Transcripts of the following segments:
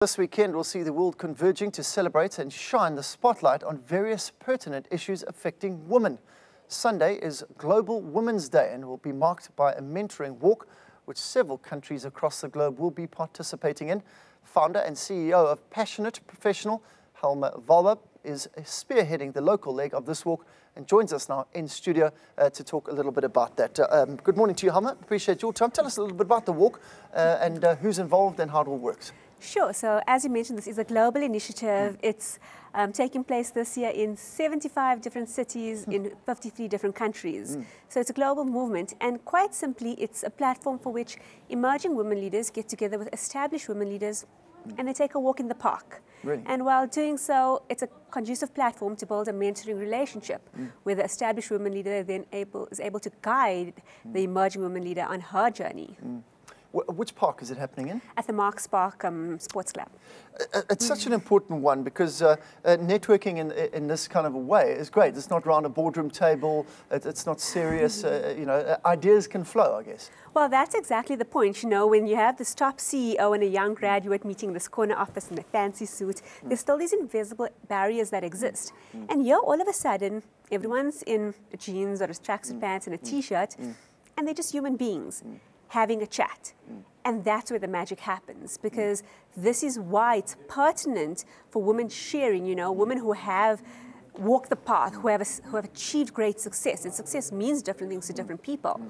This weekend, we'll see the world converging to celebrate and shine the spotlight on various pertinent issues affecting women. Sunday is Global Women's Day and will be marked by a mentoring walk, which several countries across the globe will be participating in. Founder and CEO of Passionate Professional, Hema Vallabh, is spearheading the local leg of this walk and joins us now in studio to talk a little bit about that. Good morning to you, Hema. Appreciate your time. Tell us a little bit about the walk and who's involved and how it all works. Sure. So as you mentioned, this is a global initiative. It's taking place this year in 75 different cities in 53 different countries. So it's a global movement, and quite simply, it's a platform for which emerging women leaders get together with established women leaders and they take a walk in the park. Really? And while doing so, it's a conducive platform to build a mentoring relationship where the established women leader then is able to guide the emerging women leader on her journey. Which park is it happening in? At the Marks Park Sports Club. It's such an important one because networking in this kind of a way is great. It's not around a boardroom table. It's not serious. Ideas can flow, I guess. Well, that's exactly the point. You know, when you have this top CEO and a young graduate meeting in this corner office in a fancy suit, there's still these invisible barriers that exist. And here, all of a sudden, everyone's in jeans or a tracksuit pants and a T-shirt, and they're just human beings having a chat. And that's where the magic happens, because this is why it's pertinent for women sharing, you know, women who have walked the path, who have achieved great success. And success means different things to different people.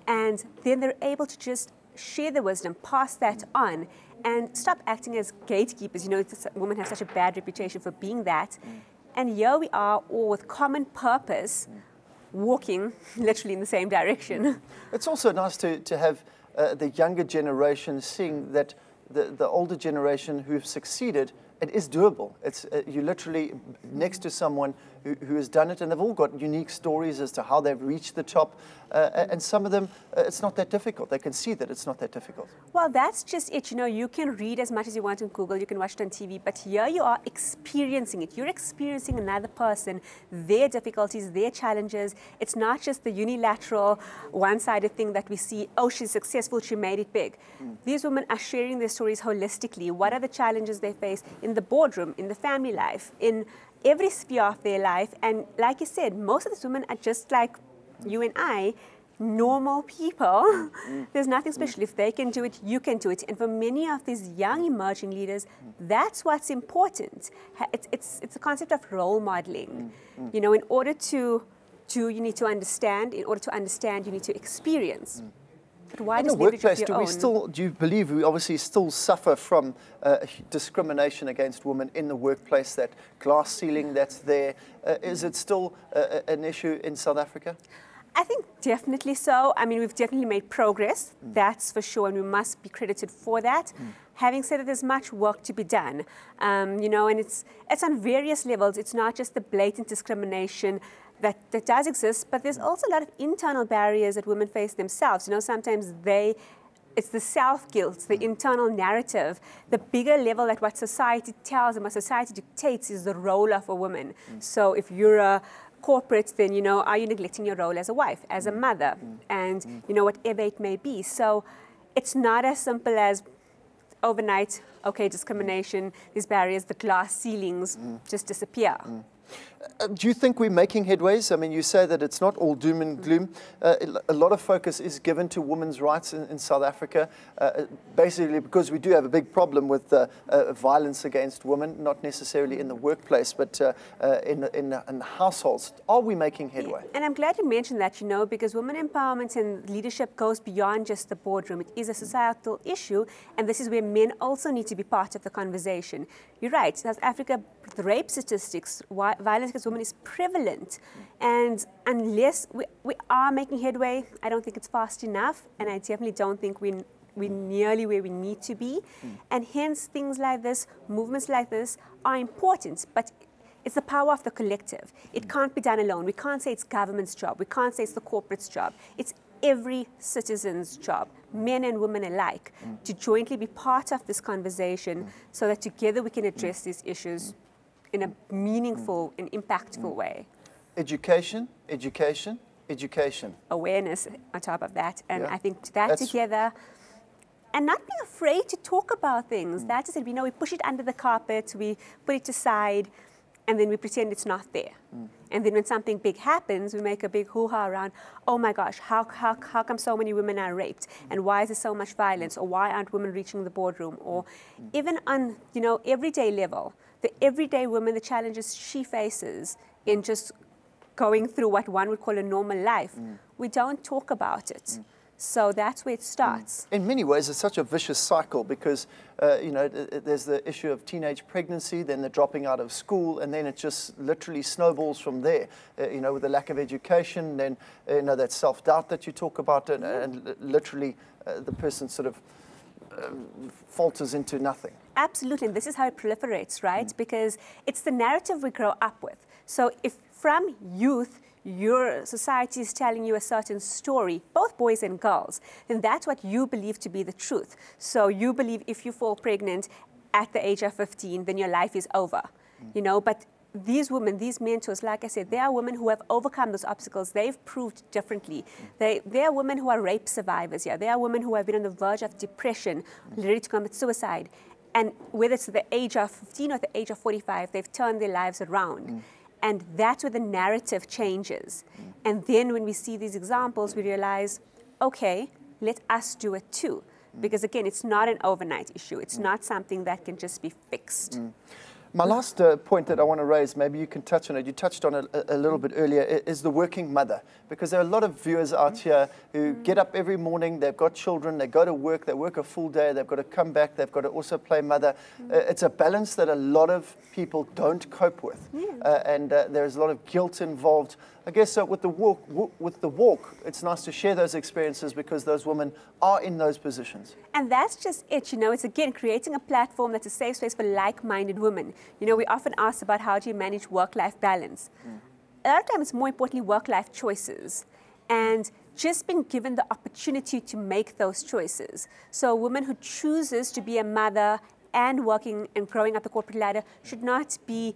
And then they're able to just share the wisdom, pass that on, and stop acting as gatekeepers. You know, women have such a bad reputation for being that. And here we are, all with common purpose, walking literally in the same direction. It's also nice to have the younger generation seeing that the older generation who've succeeded, it is doable. It's you're literally next to someone who has done it, and they've all got unique stories as to how they've reached the top. And some of them, it's not that difficult. They can see that it's not that difficult. Well, that's just it. You know, you can read as much as you want on Google, you can watch it on TV, but here you are experiencing it. You're experiencing another person, their difficulties, their challenges. It's not just the unilateral, one-sided thing that we see, oh, she's successful, she made it big. These women are sharing their stories holistically. What are the challenges they face in the boardroom, in the family life, in every sphere of their life? And like you said, most of these women are just like you and I, normal people. There's nothing special. If they can do it, you can do it. And for many of these young emerging leaders, that's what's important. It's a concept of role modeling. You know, in order to you need to understand. In order to understand, you need to experience. But why in the workplace, do you believe we obviously still suffer from discrimination against women in the workplace, that glass ceiling that's there? Is it still an issue in South Africa? I think definitely so. I mean, we've definitely made progress, that's for sure, and we must be credited for that. Having said that, there's much work to be done, you know, and it's on various levels. It's not just the blatant discrimination that does exist, but there's also a lot of internal barriers that women face themselves. You know, sometimes it's the self-guilt, the internal narrative, the bigger level at what society tells and what society dictates is the role of a woman. So if you're a corporate, then, you know, are you neglecting your role as a wife, as a mother, and, you know, whatever it may be. So it's not as simple as overnight, okay, discrimination, these barriers, the glass ceilings just disappear. Do you think we're making headways? I mean, you say that it's not all doom and gloom. A lot of focus is given to women's rights in South Africa, basically because we do have a big problem with violence against women, not necessarily in the workplace, but in the households. Are we making headway? Yeah. And I'm glad you mentioned that, you know, because women empowerment and leadership goes beyond just the boardroom. It is a societal issue, and this is where men also need to be part of the conversation. You're right, South Africa, the rape statistics, violence against women is prevalent, and unless we are making headway, I don't think it's fast enough, and I definitely don't think we're nearly where we need to be, and hence things like this, movements like this are important, but it's the power of the collective. It can't be done alone. We can't say it's government's job. We can't say it's the corporate's job. It's every citizen's job, men and women alike, to jointly be part of this conversation so that together we can address these issues in a meaningful and impactful way. Education, education, education. Awareness on top of that. And I think that together and not being afraid to talk about things. That is it. We push it under the carpet, we put it aside, and then we pretend it's not there. And then when something big happens, we make a big hoo-ha around, oh my gosh, how come so many women are raped? And why is there so much violence? Or why aren't women reaching the boardroom? Or even on, everyday level, the everyday woman, the challenges she faces in just going through what one would call a normal life, we don't talk about it. So that's where it starts. In many ways, it's such a vicious cycle because, there's the issue of teenage pregnancy, then the dropping out of school, and then it just literally snowballs from there, with the lack of education, then, that self-doubt that you talk about, and literally the person sort of falters into nothing. Absolutely, and this is how it proliferates, right? Because it's the narrative we grow up with. So if from youth, your society is telling you a certain story, both boys and girls, then that's what you believe to be the truth. So you believe if you fall pregnant at the age of 15, then your life is over, but these women, these mentors, like I said, they are women who have overcome those obstacles. They've proved differently. They are women who are rape survivors, They are women who have been on the verge of depression, ready to commit suicide. And whether it's at the age of 15 or at the age of 45, they've turned their lives around. And that's where the narrative changes. And then when we see these examples, we realize, okay, let us do it too. Because again, it's not an overnight issue. It's not something that can just be fixed. My last point that I want to raise, maybe you can touch on it, you touched on it a little bit earlier, is the working mother. Because there are a lot of viewers out here who get up every morning, they've got children, they go to work, they work a full day, they've got to come back, they've got to also play mother. It's a balance that a lot of people don't cope with. And there's a lot of guilt involved. I guess with the walk, it's nice to share those experiences because those women are in those positions. And that's just it, It's again creating a platform that's a safe space for like-minded women. We often ask about how do you manage work-life balance. A lot of times, more importantly, work-life choices. And just being given the opportunity to make those choices. So a woman who chooses to be a mother and working and growing up the corporate ladder should not be,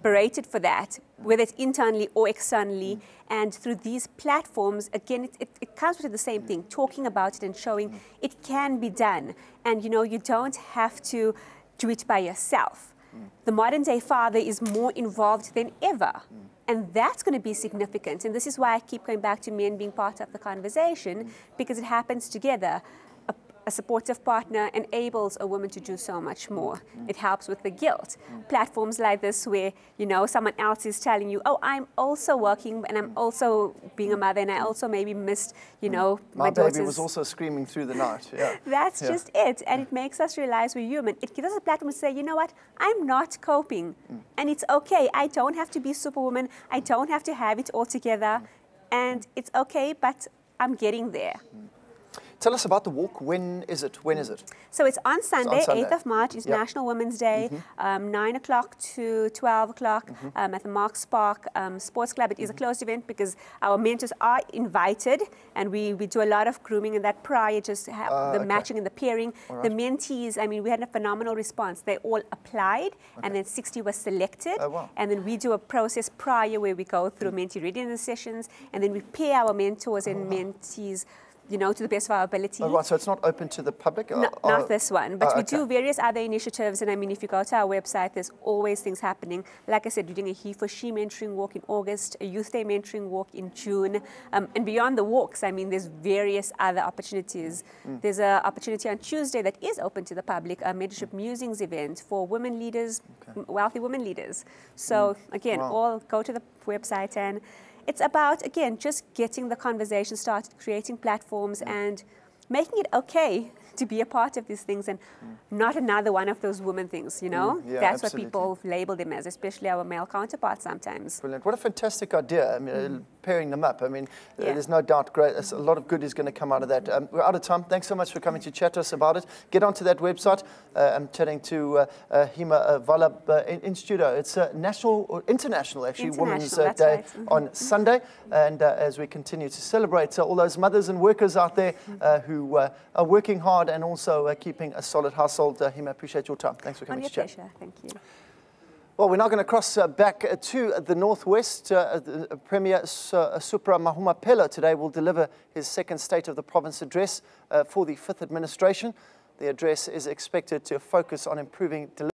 berated for that, whether it's internally or externally. And through these platforms, again, it comes with the same thing, talking about it and showing it can be done. And, you don't have to do it by yourself. The modern day father is more involved than ever. And that's going to be significant. And this is why I keep going back to men being part of the conversation, because it happens together. A supportive partner enables a woman to do so much more. It helps with the guilt. Platforms like this where, someone else is telling you, oh, I'm also working and I'm also being a mother and I also maybe missed, my baby was also screaming through the night. That's just it. And it makes us realize we're human. It gives us a platform to say, you know what, I'm not coping. And it's okay. I don't have to be Superwoman. I don't have to have it all together. And it's okay, but I'm getting there. Tell us about the walk. When is it? So it's on Sunday, It's on Sunday. 8th of March. It's National Women's Day, 9 o'clock to 12 o'clock at the Marks Park Sports Club. It is a closed event because our mentors are invited, and we do a lot of grooming and that prior, just have the matching and the pairing. Right. The mentees, we had a phenomenal response. They all applied, and then 60 were selected. Oh, wow. And then we do a process prior where we go through mentee readiness sessions, and then we pair our mentors and mentees to the best of our ability. Oh, right, so it's not open to the public? Not this one, but we okay. do various other initiatives, and if you go to our website, there's always things happening. Like I said, we're doing a He for She mentoring walk in August, a Youth Day mentoring walk in June, and beyond the walks, there's various other opportunities. There's an opportunity on Tuesday that is open to the public, a mentorship musings event for women leaders, wealthy women leaders. So again, all go to the website, and it's about, again, just getting the conversation started, creating platforms and making it okay to be a part of these things and not another one of those woman things, Yeah, That's absolutely. what people label them as, especially our male counterparts sometimes. Brilliant. What a fantastic idea. Pairing them up. There's no doubt there's a lot of good is going to come out of that. We're out of time. Thanks so much for coming to chat to us about it. Get onto that website. I'm chatting to Hema Vallabh in studio. It's international Women's Day on Sunday. And as we continue to celebrate all those mothers and workers out there who are working hard and also keeping a solid household. Hema, appreciate your time. Thanks for coming to chat. Pleasure. Thank you. Well, we're now going to cross back to the northwest. Premier Supra Mahumapelo today will deliver his second State of the Province address for the 5th administration. The address is expected to focus on improving delivery